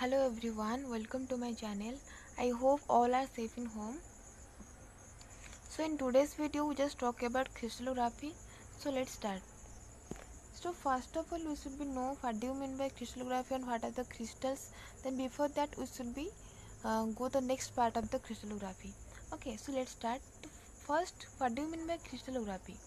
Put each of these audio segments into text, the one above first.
Hello everyone, welcome to my channel. I hope all are safe in home. So in today's video we just talk about crystallography. So let's start. So first of all we should be know what do you mean by crystallography and what are the crystals. Then before that we should be go the next part of the crystallography. Okay, so let's start. First, what do you mean by crystallography?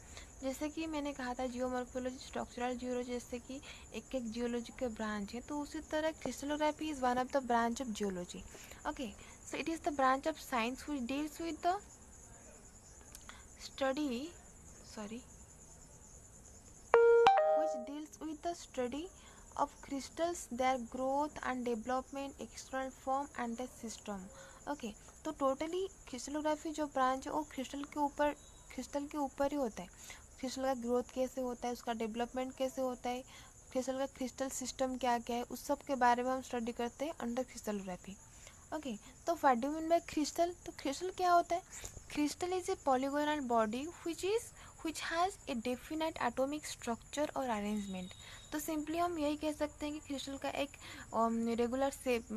जैसे कि मैंने कहा था geomorphology structural geology, जैसे कि एक एक geology के ब्रांच है, तो उसी तरह crystallography is one of the branch of geology. Okay, so it is the branch of science which deals with the study sorry which deals with the study of crystals, their growth and development, external form and the system. Okay, तो totally crystallography जो branch है वो crystal के ऊपर ही होता है. Crystal का growth कैसे होता है, उसका डेवलपमेंट कैसे होता है, क्रिस्टल का क्रिस्टल सिस्टम क्या क्या है, उस सब के बारे में हम स्टडी करते हैं अंडर क्रिस्टलोग्राफी. ओके, तो what do mean by crystal? तो क्रिस्टल क्या होता है? Crystal is A polygonal body which has a definite atomic structure और अरेंजमेंट. तो सिंपली हम यही कह सकते हैं कि क्रिस्टल का एक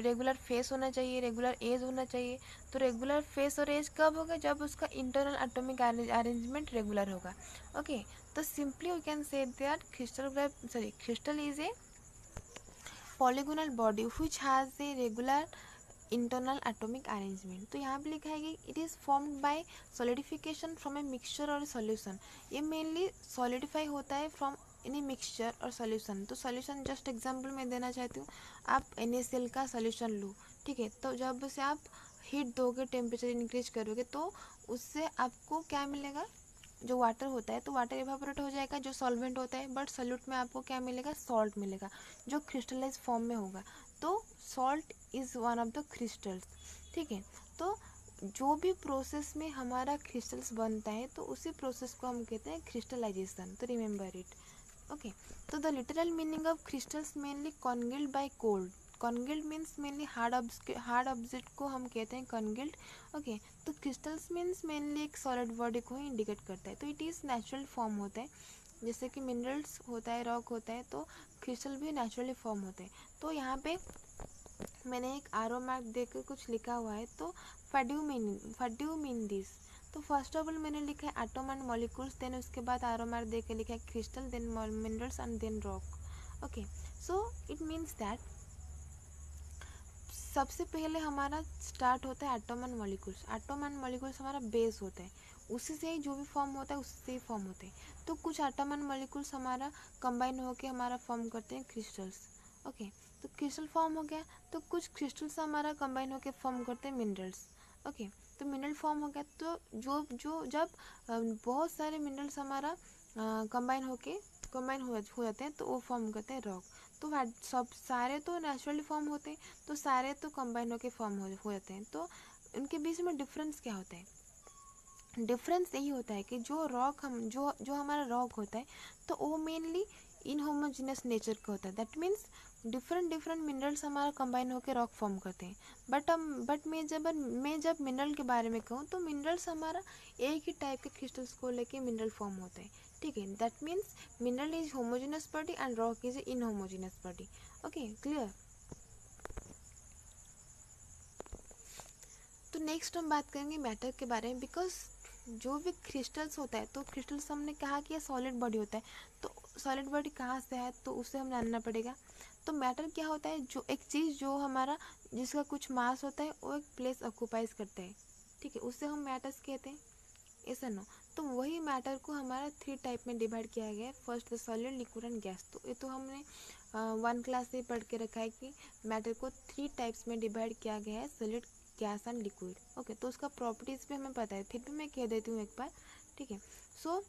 रेगुलर फेस होना चाहिए, रेगुलर एज होना चाहिए. तो रेगुलर फेस और एज कब होगा? जब उसका इंटरनल एटॉमिक अरेंजमेंट रेगुलर होगा. ओके, तो simply we can say that crystal is a polygonal body which has a regular internal atomic arrangement. तो यहाँ पे लिखा है कि it is formed by solidification from a mixture और सॉल्यूशन. ये मेनली सॉलिडिफाई होता है फ्रॉम एनी मिक्सचर और सॉल्यूशन. तो सॉल्यूशन जस्ट एग्जांपल मैं देना चाहती हूँ. आप NaCl का सॉल्यूशन लो, ठीक है, तो जब से आप हीट दोगे, टेम्परेचर इंक्रीज करोगे, तो उससे आपको क्या मिलेगा? जो वाटर होता है, तो वाटर इवापोरेट हो जाएगा जो सॉल्वेंट होता है, बट सॉल्यूट में आपको क्या मिलेगा? सॉल्ट मिलेगा जो क्रिस्टलाइज फॉर्म में होगा. तो salt is one of the crystals. ठीक है, तो जो भी प्रोसेस में हमारा क्रिस्टल्स बनता है तो उसी प्रोसेस को हम कहते हैं क्रिस्टलाइजेशन. तो रिमेंबर इट. ओके, तो the literal meaning of crystals mainly congealed by cold. Congealed means mainly hard object को हम कहते हैं कॉन्गिल्ड. ओके, तो क्रिस्टल्स मीन्स मेनली एक सॉलिड बॉडी को ही इंडिकेट करता है. तो इट इज़ नेचुरल फॉर्म होता है, जैसे कि मिनरल्स होता है, रॉक होता है, तो क्रिस्टल भी नेचुरली फॉर्म होते हैं. तो यहाँ पे मैंने एक आरो मार्क देकर कुछ लिखा हुआ है. तो व्हाट डू मीन दिस? तो फर्स्ट ऑफ ऑल मैंने लिखा है एटम एंड मॉलिक्यूल्स, देन उसके बाद आरो मार्क देकर लिखा है crystal, then minerals and then rock. Okay, so it means that सबसे पहले हमारा स्टार्ट होता है atom and molecules. Atom and molecules हमारा बेस होता है, उसी से ही जो भी फॉर्म होता है उससे ही फॉर्म होते हैं. तो कुछ एटम एंड मॉलिक्यूल्स हमारा कंबाइन होकर हमारा फॉर्म करते हैं क्रिस्टल्स. ओके, तो क्रिस्टल फॉर्म हो गया. तो कुछ क्रिस्टल्स हमारा कंबाइन होकर फॉर्म करते हैं मिनरल्स. ओके, तो मिनरल फॉर्म हो गया. तो जो जो जब बहुत सारे मिनरल्स हमारा कंबाइन हो जाते हैं तो वो फॉर्म करते हैं रॉक. तो सब सारे तो नेचुरली फॉर्म होते हैं, तो सारे तो कंबाइन होकर फॉर्म हो जाते हैं. तो उनके बीच में डिफरेंस क्या होता है? डिफरेंस यही होता है कि जो रॉक हम जो जो हमारा रॉक होता है तो वो मेनली इनहोमोजेनियस नेचर का होता है. That means different different minerals हमारा कंबाइन होकर रॉक फॉर्म करते हैं. बट मैं जब मिनरल के बारे में कहूँ तो मिनरल्स हमारा एक ही टाइप के क्रिस्टल्स को लेके मिनरल फॉर्म होते हैं. ठीक है, that means mineral is homogeneous body and rock is inhomogeneous body. Okay, clear? तो नेक्स्ट हम बात करेंगे मैटर के बारे में. बिकॉज जो भी क्रिस्टल्स होता है, तो क्रिस्टल्स हमने कहा कि ये सॉलिड बॉडी होता है. तो सॉलिड बॉडी कहाँ से है तो उसे हम जानना पड़ेगा. तो मैटर क्या होता है? जो एक चीज़ जो हमारा जिसका कुछ मास होता है वो एक प्लेस ऑक्यूपाइज करता है. ठीक है, उससे हम मैटर्स कहते हैं. ऐसा नो, तो वही मैटर को हमारा 3 टाइप में डिवाइड किया गया है. First the solid, liquid and gas. तो ये तो हमने 1 क्लास से पढ़ के रखा है कि मैटर को 3 टाइप्स में डिवाइड किया गया है, solid, gas and liquid. Okay, तो उसका प्रॉपर्टीज़ भी हमें पता है, फिर भी मैं कह देती हूँ एक बार. ठीक है, सो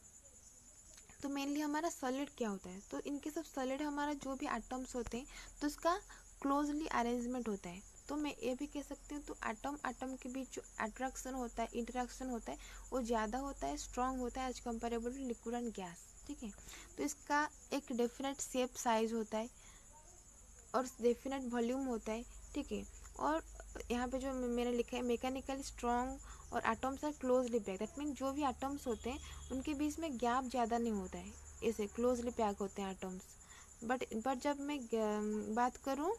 तो मेनली हमारा सॉलिड क्या होता है? तो इनके सब सॉलिड हमारा जो भी एटम्स होते हैं तो उसका क्लोजली अरेंजमेंट होता है. तो मैं ये भी कह सकती हूँ, तो एटम एटम के बीच जो अट्रैक्शन होता है, इंटरेक्शन होता है, वो ज़्यादा होता है, स्ट्रॉन्ग होता है as comparable to liquid and gas. ठीक है, तो इसका एक डेफिनेट शेप साइज होता है और डेफिनेट वॉल्यूम होता है. ठीक है, और यहाँ पे जो मैंने लिखा है मैकेनिकली स्ट्रॉन्ग और atoms are closely pack. That mean जो भी एटम्स होते हैं उनके बीच में गैप ज़्यादा नहीं होता है, ऐसे क्लोजली पैक होते हैं एटम्स. बट जब मैं बात करूँ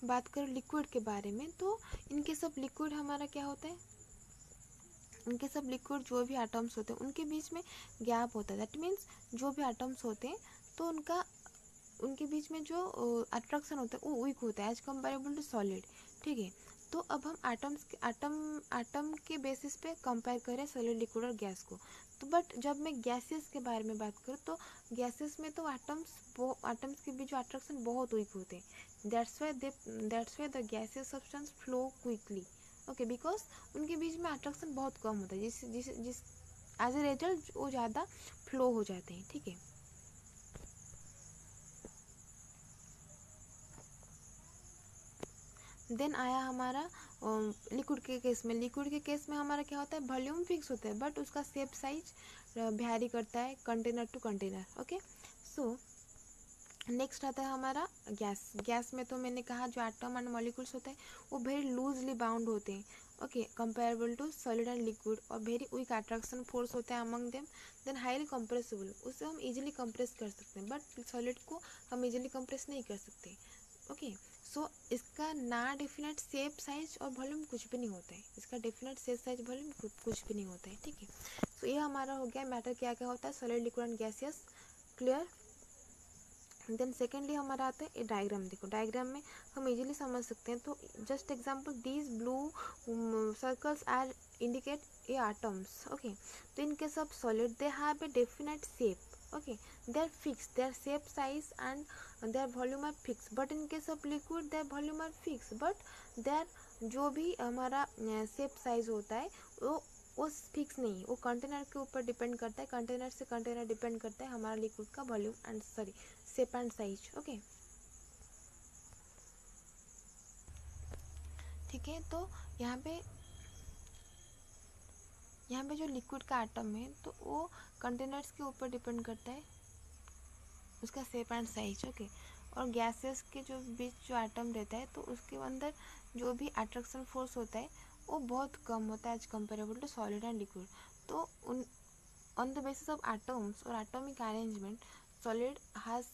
बात करें लिक्विड के बारे में, तो इनके सब लिक्विड हमारा क्या होता है, इनके सब लिक्विड जो भी एटम्स होते हैं उनके बीच में गैप होता है। दैट मीन्स जो भी एटम्स होते हैं तो उनके बीच में जो अट्रैक्शन होता है वो वीक होता है एज कम्पेरेबल टू सॉलिड। ठीक है, तो अब हम एटम के बेसिस पे कंपेयर करें सॉलिड, लिक्विड और गैस को। तो बट जब मैं गैसेस के बारे में बात करूँ तो गैसेस में तो एटम्स के बीच जो अट्रैक्शन बहुत वीक होते हैं। That's why the gaseous substance flow quickly. Okay, because उनके बीच में अट्रैक्शन बहुत कम होता है, जिस एज ए रिजल्ट वो ज़्यादा फ्लो हो जाते हैं। ठीक है, देन आया हमारा लिक्विड के केस में हमारा क्या होता है, वॉल्यूम फिक्स होता है बट उसका शेप साइज वैरी करता है container to container. Okay, so next आता है हमारा गैस में तो मैंने कहा जो एटम एंड मॉलिक्यूल्स होते हैं वो वेरी लूजली बाउंड होते हैं। Okay, comparable to solid and liquid, और वेरी वीक अट्रैक्शन फोर्स होता है among them. Then highly compressible, उसे हम इजीली कंप्रेस कर सकते हैं बट सॉलिड को हम इजीली कंप्रेस नहीं कर सकते। ओके, सो इसका ना डेफिनेट शेप साइज और वॉल्यूम कुछ भी नहीं होता है, इसका डेफिनेट शेप साइज वॉल्यूम कुछ भी नहीं होता है। ठीक है, सो ये हमारा हो गया मैटर क्या क्या होता है, solid, liquid and gaseous. Clear. Then secondly हमारा आता है डायग्राम। देखो डायग्राम में हम इजीली समझ सकते हैं, तो just example these blue circles are indicate a atoms. Okay, तो in case of solid they have a definite shape. Okay, they are fix, their shape size and their volume are fix, but in case of liquid their volume are fix but their जो भी हमारा shape size होता है वो fix नहीं है, वो container के ऊपर डिपेंड करता है, कंटेनर से कंटेनर डिपेंड करता है हमारा लिक्विड का volume and sorry shape and size. Okay, ठीक है, तो यहाँ पे जो लिक्विड का एटम है तो वो कंटेनर्स के ऊपर डिपेंड करता है उसका शेप एंड साइज। ओके, और गैसेस के जो बीच जो एटम रहता है तो उसके अंदर जो भी अट्रैक्शन फोर्स होता है वो बहुत कम होता है as comparable to solid and liquid. तो उन on the basis of atoms or atomic arrangement, solid has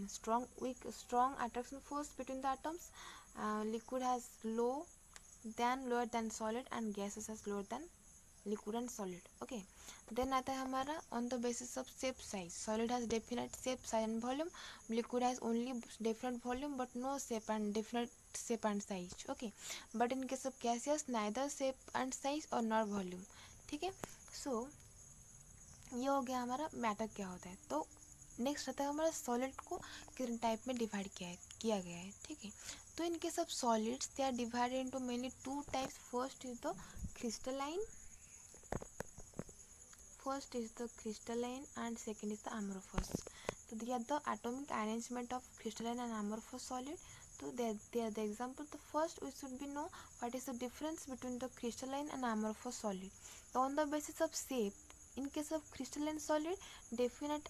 strong attraction force between the atoms, liquid has lower than solid, and gases has lower than liquid and solid. Okay, then आता है हमारा on the basis of shape size, solid has definite shape, size and volume, liquid has only definite volume but no shape and definite shape and size. Okay, but in case of gaseous neither shape and size or nor volume. ठीक है, so ये हो गया हमारा matter क्या होता है। तो नेक्स्ट आता है हमारा सॉलिड को कितने टाइप में डिवाइड किया गया है। ठीक है, तो इनके सब solids they are divided into mainly two types. First is the crystalline and second is the amorphous. तो they are the atomic arrangement of crystalline and amorphous solid. तो they are the example. The first we should be know what is the difference between the crystalline and amorphous solid. So on the basis of shape, in case of crystalline solid, definite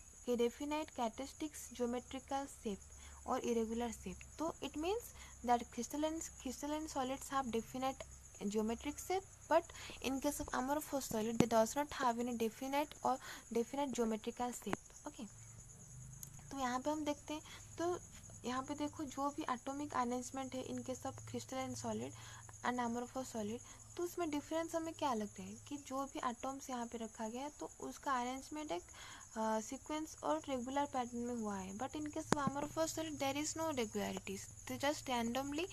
characteristics, geometrical shape or irregular shape. So it means that crystalline solids have definite geometric shape, but in case of amorphous solid they does not have any definite geometrical shape. Okay, तो यहाँ पे हम देखते हैं, तो यहाँ पे देखो जो भी एटॉमिक अरेंजमेंट है इनके सब crystalline solid and amorphous solid, तो उसमें डिफरेंस हमें क्या लगता है कि जो भी एटम्स यहाँ पे रखा गया है तो उसका अरेंजमेंट एक सीक्वेंस और रेगुलर पैटर्न में हुआ है, but in case of amorphous solid there is no regularities, they just randomly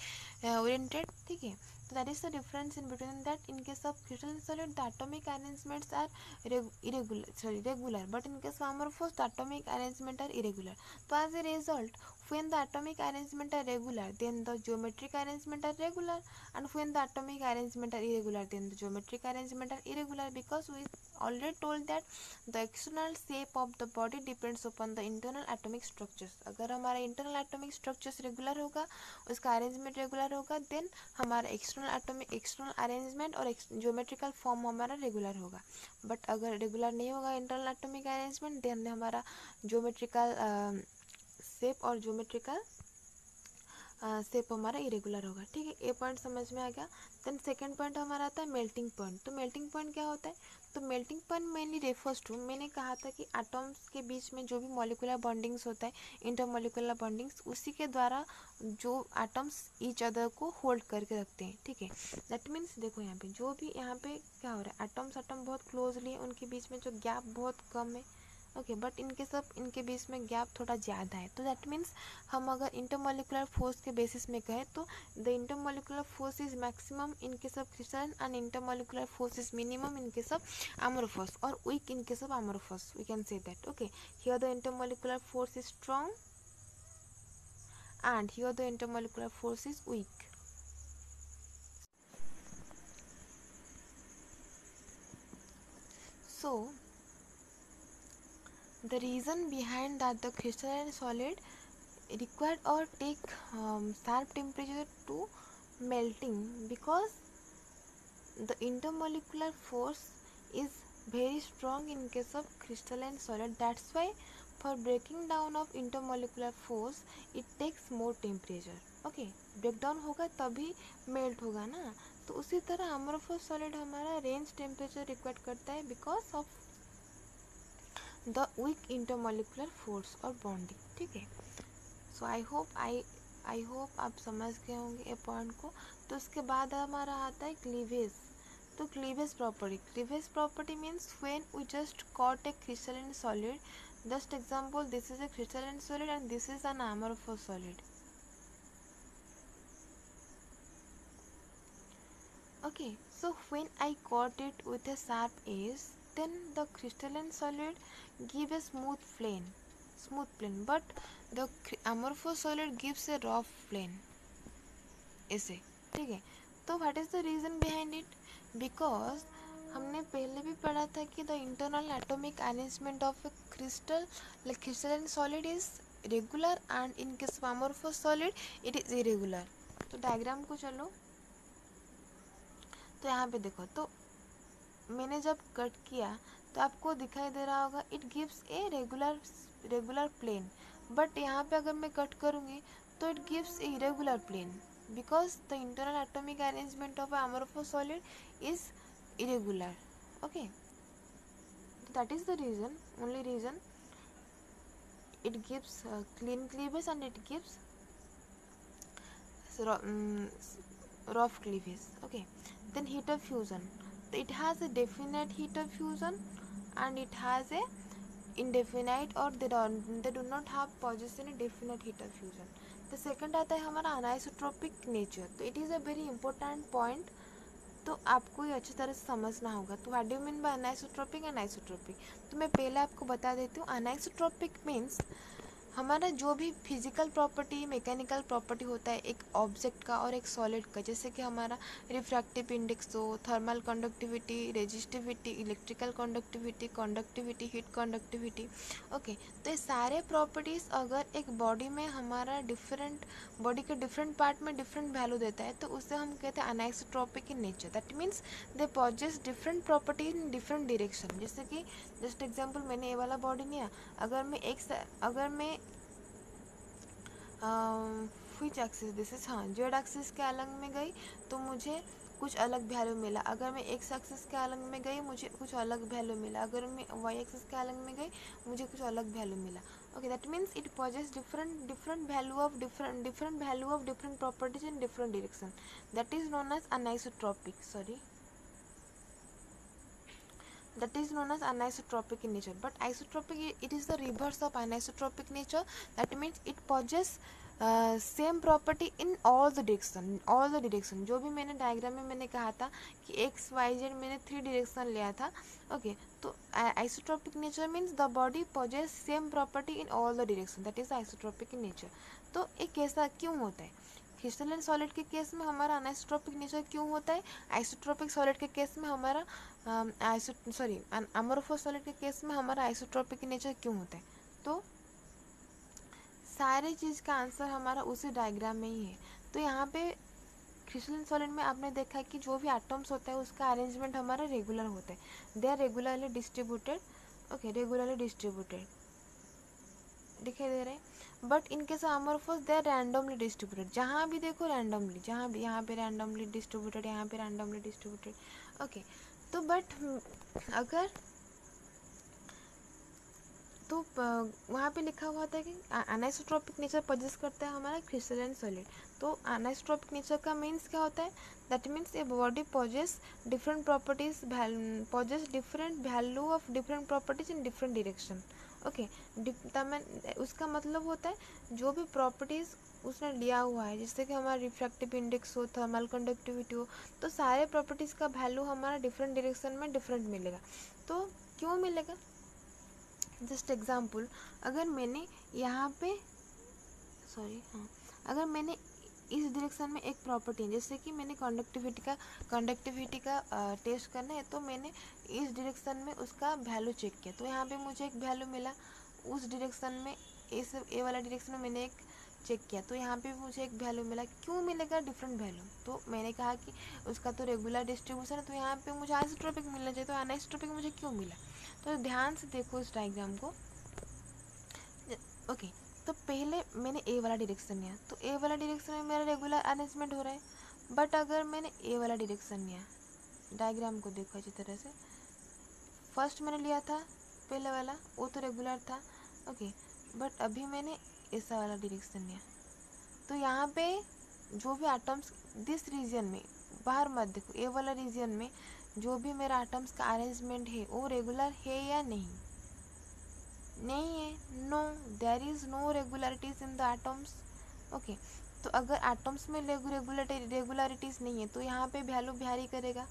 oriented. ठीक है, so that is the difference in between that. In case of crystalline solid the atomic arrangements are regular, but in case of amorphous the atomic arrangement are irregular. So as a result, when the atomic arrangement are regular then the geometric arrangement are regular, and when the atomic arrangement are irregular then the geometric arrangement are irregular, because we already told that the external shape of the body depends upon the internal atomic structures. अगर हमारा internal atomic structures regular होगा, उसका arrangement regular होगा, then हमारा external arrangement और geometrical form हमारा regular होगा। But अगर रेगुलर नहीं होगा इंटरनल एटॉमिक अरेंजमेंट, देन हमारा ज्योमेट्रिकल शेप और ज्योमेट्रिकल शेप हमारा इरेगुलर होगा। ठीक है, ये पॉइंट समझ में आ गया। देन सेकंड पॉइंट हमारा आता है मेल्टिंग पॉइंट। तो मेल्टिंग पॉइंट क्या होता है? तो melting point mainly refers to, मैंने कहा था कि एटम्स के बीच में जो भी मॉलिक्यूलर बॉन्डिंग्स होता है, इंटरमॉलिक्यूलर बॉन्डिंग्स, उसी के द्वारा जो एटम्स ईच अदर को होल्ड करके रखते हैं। ठीक है, दैट मीन्स देखो यहाँ पे जो भी यहाँ पे क्या हो रहा है, एटम्स एटम बहुत क्लोजली है, उनके बीच में जो गैप बहुत कम है। ओके, बट इनके बीच में गैप थोड़ा ज़्यादा है। तो दैट मीन्स हम अगर इंटरमोलिकुलर फोर्स के बेसिस में कहें तो the intermolecular force is maximum in case of crystalline and intermolecular force is minimum in case of amorphous or weak in case of amorphous, we can say that. Okay, here the intermolecular force is strong and here the intermolecular force is weak. So the reason behind that the crystalline solid required or take sharp temperature to melting, because the intermolecular force is very strong in case of crystalline solid. That's why for breaking down of intermolecular force it takes more temperature. Okay, breakdown होगा तभी melt होगा ना। तो उसी तरह amorphous solid हमारा range temperature required करता है because of the weak intermolecular force और बॉन्डिंग। ठीक है, सो आई होप आप समझ गए होंगे ये पॉइंट को। तो उसके बाद हमारा आता है क्लीवेज। तो cleavage property means when we just cut a crystalline solid. Just example, this is a crystalline solid and this is an amorphous solid. Okay, so when I caught it with a sharp edge, then the crystalline solid give a smooth plane, but the amorphous solid gives a rough plane. ऐसे, ठीक है। तो what is the reason behind it? Because हमने पहले भी पढ़ा था कि the internal atomic arrangement of a crystalline solid is regular and in case of amorphous solid it is irregular. तो डायग्राम को चलो, तो यहाँ पे देखो, तो मैंने जब कट किया तो आपको दिखाई दे रहा होगा it gives a regular plane, but यहाँ पे अगर मैं कट करूँगी तो it gives a irregular plane because the internal atomic arrangement of amorphous solid is irregular. Okay, that is the only reason it gives clean cleavage and it gives rough cleavage. Okay, then heat of fusion. It has a definite heat of fusion and it has a indefinite, or they do not have possess any definite heat of fusion. The second आता है हमारा anisotropic nature. तो it is a very important point, तो आपको ये अच्छी तरह से समझना होगा। तो what do you mean by anisotropic and isotropic? तो मैं पहले आपको बता देती हूँ। अनाइसोट्रोपिक मीन्स हमारा जो भी फिजिकल प्रॉपर्टी, मैकेनिकल प्रॉपर्टी होता है एक ऑब्जेक्ट का और एक सॉलिड का, जैसे कि हमारा रिफ्रैक्टिव इंडेक्स हो, thermal conductivity, resistivity, electrical conductivity, heat conductivity. Okay, तो ये सारे प्रॉपर्टीज़ अगर एक बॉडी में हमारा बॉडी के डिफरेंट पार्ट में डिफरेंट वैल्यू देता है तो उसे हम कहते हैं anisotropic in nature. That means they possess different property in different direction. जैसे कि जस्ट एग्जांपल, मैंने ये वाला बॉडी लिया, अगर मैं विच एक्सिस, दिस इज, हाँ, जेड एक्सिस के अलग में गई तो मुझे कुछ अलग वैल्यू मिला। अगर मैं एक्स एक्सिस के अलग में गई मुझे कुछ अलग वैल्यू मिला। अगर मैं वाई एक्सिस के अलग में गई मुझे कुछ अलग वैल्यू मिला। Okay, that means it possess different value of different properties in different direction. That is known as anisotropic, that is known as anisotropic in nature. But isotropic, it is the reverse of anisotropic nature. That means it possesses same property in all the direction. जो भी मैंने diagram में मैंने कहा था कि x Y Z मैंने 3 direction लिया था। ओके, तो isotropic nature means the body possess same property in all the direction, that is isotropic in nature. तो एक ऐसा क्यों होता है? क्रिस्टलाइन सॉलिड के केस में हमारा अनाइसोट्रोपिक नेचर क्यों होता है? आइसोट्रोपिक सॉलिड के केस में हमारा amorphous सॉलिड के केस में हमारा आइसोट्रोपिक नेचर क्यों होता है? तो सारे चीज़ का आंसर हमारा उसी डायग्राम में ही है। तो यहाँ पे क्रिस्टलाइन सॉलिड में आपने देखा है कि जो भी एटम्स होता है उसका अरेंजमेंट हमारा रेगुलर होता है। They are regularly distributed. Okay, regularly distributed. दिखाई दे रहे हैं। But in case amorphous they are randomly distributed, जहाँ भी देखो रैंडमली, जहाँ भी यहाँ पे रैंडमली डिस्ट्रीब्यूटेड, यहाँ पे रैंडमली डिस्ट्रीब्यूटेड। ओके, तो बट अगर तो वहाँ पे लिखा हुआ था कि अनाइसोट्रोपिक नेचर पजेस करता है हमारा क्रिस्टलाइन सॉलिड। तो अनाइसोट्रोपिक नेचर का मीन्स क्या होता है, that means a body possess different properties, possess different value of different properties in different direction. Okay, उसका मतलब होता है जो भी प्रॉपर्टीज़ उसने लिया हुआ है, जैसे कि हमारा रिफ्रैक्टिव इंडेक्स हो, थर्मल कंडक्टिविटी हो, तो सारे प्रॉपर्टीज़ का वैल्यू हमारा डिफरेंट डायरेक्शन में डिफरेंट मिलेगा। तो क्यों मिलेगा, जस्ट एग्जाम्पल, अगर मैंने यहाँ पे हाँ, अगर मैंने इस डायरेक्शन में एक प्रॉपर्टी है, जैसे कि मैंने कंडक्टिविटी का टेस्ट करना है, तो मैंने इस डायरेक्शन में उसका वैल्यू चेक किया, तो यहाँ पे मुझे एक वैल्यू मिला। उस डायरेक्शन में ए वाला डायरेक्शन में मैंने एक चेक किया, तो यहाँ पे मुझे एक वैल्यू मिला। क्यों मिलेगा डिफरेंट वैल्यू, तो मैंने कहा कि उसका तो रेगुलर डिस्ट्रीब्यूशन है, तो यहाँ पे मुझे आइसोट्रोपिक मिलना चाहिए, तो अनाइसोट्रोपिक मुझे क्यों मिला। तो ध्यान से देखो इस डायग्राम को। ओके, तो पहले मैंने ए वाला डायरेक्शन लिया, तो ए वाला डायरेक्शन में मेरा रेगुलर अरेंजमेंट हो रहा है। बट अगर मैंने ए वाला डायरेक्शन लिया, डायग्राम को देखो अच्छी तरह से, फर्स्ट मैंने लिया था पहले वाला, वो तो रेगुलर था। ओके, बट अभी मैंने ऐसा वाला डायरेक्शन लिया, तो यहाँ पे जो भी एटम्स दिस रीजन में, बाहर मत देखो, ए वाला रीजन में जो भी मेरा एटम्स का अरेंजमेंट है वो रेगुलर है या नहीं, नहीं है, no, there is no regularities in the atoms. Okay, तो अगर एटम्स में रेगुलरिटीज नहीं है, तो यहाँ पे वैल्यू वैरी करेगा,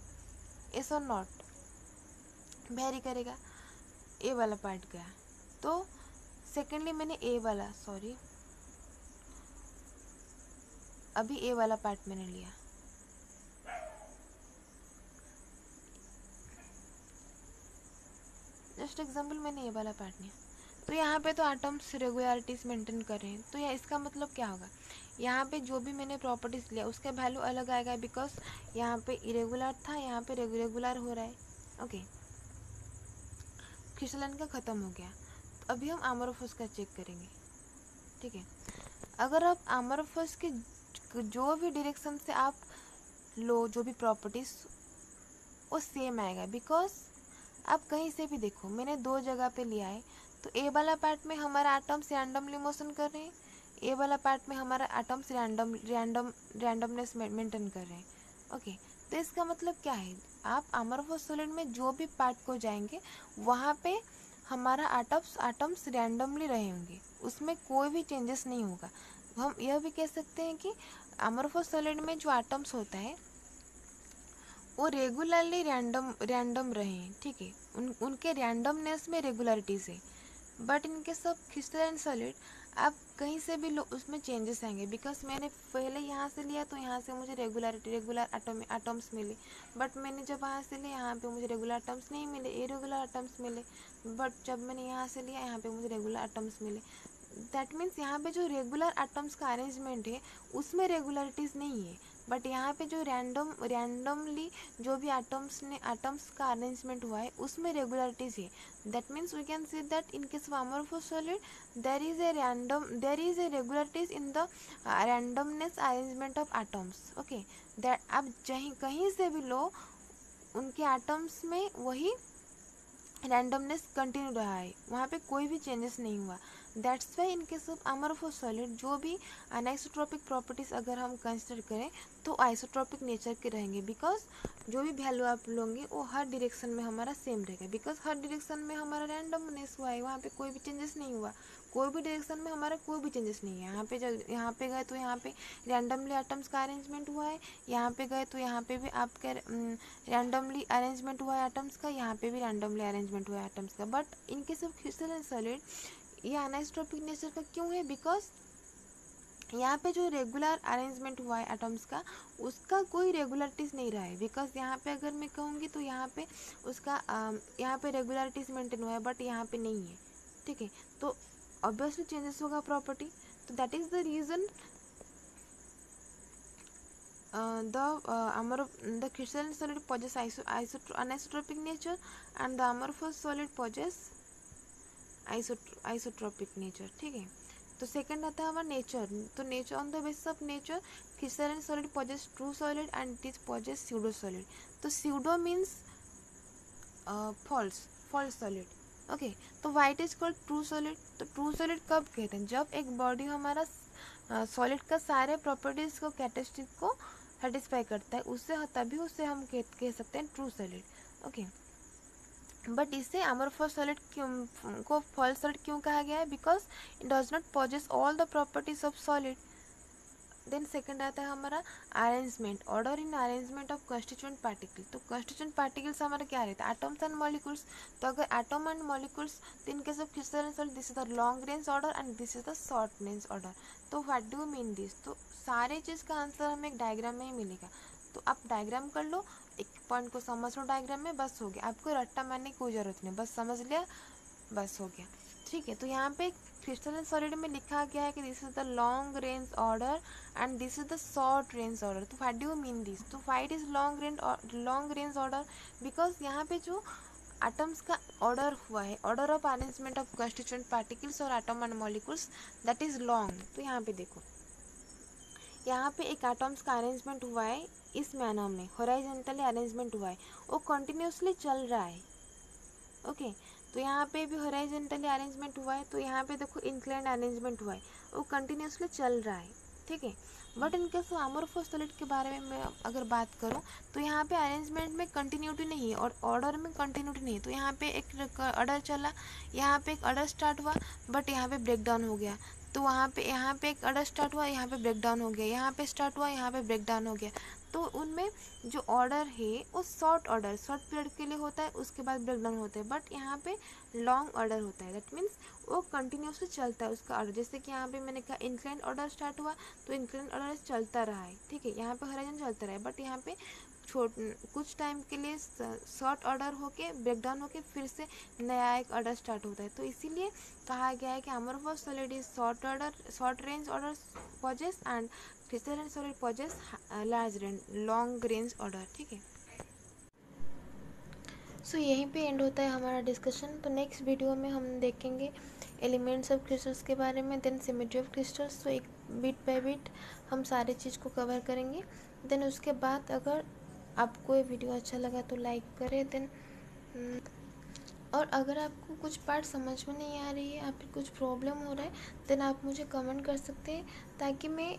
यस और नॉट, वैरी करेगा। ए वाला पार्ट गया, तो सेकेंडली मैंने ए वाला, सॉरी, अभी ए वाला पार्ट मैंने लिया, जस्ट एग्जाम्पल, मैंने ए वाला पार्ट लिया, तो यहाँ पे तो एटम्स रेगुलरिटीज मेंटेन कर रहे हैं, तो यह इसका मतलब क्या होगा, यहाँ पे जो भी मैंने प्रॉपर्टीज लिया उसका वैल्यू अलग आएगा, बिकॉज यहाँ पे इरेगुलर था, यहाँ पे रेगुलर हो रहा है। ओके, क्रिस्टलाइन का ख़त्म हो गया, तो अभी हम अमोर्फस का चेक करेंगे। ठीक है, अगर आप अमोर्फस के जो भी डायरेक्शन से आप लो, जो भी प्रॉपर्टीज, वो सेम आएगा, बिकॉज आप कहीं से भी देखो, मैंने दो जगह पे लिया है, तो ए वाला पार्ट में हमारा एटम्स रैंडमली मोशन कर रहे हैं, ए वाला पार्ट में हमारा एटम्स रैंडमनेस मेंटेन कर रहे हैं। ओके, तो इसका मतलब क्या है, आप अमोर्फस सॉलिड में जो भी पार्ट को जाएंगे वहाँ पे हमारा एटम्स रैंडमली रहेंगे, उसमें कोई भी चेंजेस नहीं होगा। हम यह भी कह सकते हैं कि अमोर्फस सॉलिड में जो एटम्स होता है वो रेगुलरली रैंडम रहे हैं। ठीक है, उनके रैंडमनेस में रेगुलरिटीज है। बट इनके सब क्रिस्टलाइन सॉलिड आप कहीं से भी लो, उसमें चेंजेस आएंगे, बिकॉज मैंने पहले यहाँ से लिया तो यहाँ से मुझे रेगुलर एटम्स मिले, बट मैंने जब वहाँ से लिया यहाँ पे मुझे रेगुलर एटम्स नहीं मिले, इरेगुलर एटम्स मिले। बट जब मैंने यहाँ से लिया यहाँ पे मुझे रेगुलर एटम्स मिले। दैट मीन्स यहाँ पे जो रेगुलर एटम्स का अरेंजमेंट है उसमें रेगुलरिटीज़ नहीं है, बट यहाँ पे जो रैंडमली जो भी एटम्स का अरेंजमेंट हुआ है उसमें रेगुलरिटीज़ है। That means we can say that in case of amorphous solid there is a regularities in the randomness arrangement of atoms. Okay, that आप कहीं से भी लो, उनके एटम्स में वही रैंडमनेस कंटिन्यू रहा है, वहाँ पे कोई भी चेंजेस नहीं हुआ। That's why in case of amorphous solid जो भी अनआइसोट्रोपिक प्रॉपर्टीज़ अगर हम कंसिडर करें तो आइसोट्रोपिक नेचर के रहेंगे, बिकॉज जो भी वैल्यू आप लोगे वो हर डायरेक्शन में हमारा सेम रहेगा, बिकॉज हर डायरेक्शन में हमारा रैंडमनेस हुआ है, वहाँ पे कोई भी चेंजेस नहीं हुआ। कोई भी डायरेक्शन में हमारा कोई भी चेंजेस नहीं है। यहाँ पे गए तो यहाँ पे रैंडमली एटम्स का अरेंजमेंट हुआ है, यहाँ पे गए तो यहाँ पे भी आपके रैंडमली अरेंजमेंट हुआ है एटम्स का, यहाँ पे भी रैंडमली अरेंजमेंट हुआ है एटम्स का। बट इनके सब क्रिस्टलाइन सॉलिड ये अनआइसोट्रोपिक नेचर का क्यों है, बिकॉज यहाँ पे जो रेगुलर अरेंजमेंट हुआ है एटम्स का उसका कोई रेगुलरिटीज़ नहीं रहा है। बिकॉज यहाँ पे अगर मैं कहूँगी तो यहाँ पे उसका यहाँ पे रेगुलरिटीज़ मेंटेन हुआ है, बट यहाँ पे नहीं है। ठीक है, तो ऑब्वियसली चेंजेस होगा प्रॉपर्टी, तो that is the reason the crystalline solid possess anisotropic nature and the amorphous solid possess isotropic nature, ठीक है। तो सेकंड आता है हमारा नेचर। तो nature, on the basis of nature crystalline solid possess true solid and it is possess pseudo solid. तो pseudo means false, false solid, okay. तो white is called true solid. तो ट्रू सॉलिड कब कहते हैं? जब एक body हमारा solid का सारे प्रॉपर्टीज को, कैरेक्टरिस्टिक को सेटिस्फाई करता है, उससे तभी उसे हम कह सकते हैं ट्रू सॉलिड, ओके। बट इसे अमोर्फस सॉलिड को फॉल्स सॉलिड क्यों कहा गया है? Because it does not possess all the properties of solid. Then second आता है हमारा arrangement, order in arrangement of constituent particle. तो कंस्टिट्यूएंट पार्टिकल्स हमारा क्या रहता है? Atoms and molecules. तो अगर एटम एंड मॉलिक्यूल्स, तो in case of crystalline solid this is the long range order and this is the short range order. तो what do mean this? तो सारे चीज़ का आंसर हमें एक डायग्राम में ही मिलेगा। तो आप डायग्राम कर लो, एक पॉइंट को समझ लो डायग्राम में, बस हो गया। आपको रट्टा मारने की कोई ज़रूरत नहीं, बस समझ लिया, बस हो गया, ठीक है। तो यहाँ पे क्रिस्टलाइन सॉलिड में लिखा गया है कि this is the long range order and this is the short range order. तो व्हाट डू मीन दिस? तो what is long range order? Because यहाँ पे जो एटम्स का ऑर्डर हुआ है, order of arrangement of constituent particles और atom and molecules, that is long. तो यहाँ पे देखो, यहाँ पे एक एटम्स का अरेंजमेंट हुआ है इस मैनर में, हॉरिजॉन्टली अरेंजमेंट हुआ है, वो कंटिन्यूसली चल रहा है, ओके। तो यहाँ पे भी हॉरिजॉन्टली अरेंजमेंट हुआ है, तो यहाँ पे देखो इंक्लाइंड अरेंजमेंट हुआ है, वो कंटिन्यूसली चल रहा है, ठीक है। But in case amorphous solid के बारे में मैं अगर बात करूँ, तो यहाँ पे अरेंजमेंट में कंटिन्यूटी नहीं है और ऑर्डर में कंटिन्यूटी नहीं है। तो यहाँ पे एक ऑर्डर चला, यहाँ पे एक ऑर्डर स्टार्ट हुआ, बट यहाँ पे ब्रेक डाउन हो गया। तो यहाँ पे एक ऑर्डर स्टार्ट हुआ, यहाँ पे ब्रेक डाउन हो गया, यहाँ पे स्टार्ट हुआ, यहाँ पे ब्रेक डाउन हो गया। तो उनमें जो ऑर्डर है वो शॉर्ट पीरियड के लिए होता है, उसके बाद ब्रेक डाउन होता है। बट यहाँ पे लॉन्ग ऑर्डर होता है, दैट मीन्स वो कंटिन्यूसली चलता है उसका ऑर्डर। जैसे कि यहाँ पे मैंने कहा इंक्लाइंड ऑर्डर स्टार्ट हुआ, तो इंक्लाइंड ऑर्डर चलता रहा है, ठीक है। यहाँ पे हॉरिजॉन्टल चलता रहा है, बट यहाँ पे कुछ टाइम के लिए शॉर्ट ऑर्डर होके ब्रेक डाउन होके फिर से नया एक ऑर्डर स्टार्ट होता है। तो इसीलिए कहा गया है कि amorphous solid is short range order possess and crystalline solid possess long range order, ठीक है। सो यहीं पे एंड होता है हमारा डिस्कशन। तो नेक्स्ट वीडियो में हम देखेंगे एलिमेंट्स ऑफ क्रिस्टल्स के बारे में, देन सिमेट्री ऑफ क्रिस्टल्स। तो एक बिट बाय बिट हम सारे चीज़ को कवर करेंगे। देन उसके बाद अगर आपको ये वीडियो अच्छा लगा तो लाइक करें, देन और अगर आपको कुछ पार्ट समझ में नहीं आ रही है या फिर कुछ प्रॉब्लम हो रहा है, देन आप मुझे कमेंट कर सकते हैं, ताकि मैं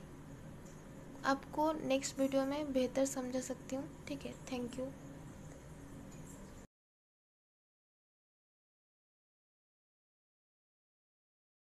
आपको नेक्स्ट वीडियो में बेहतर समझा सकती हूँ, ठीक है। Thank you.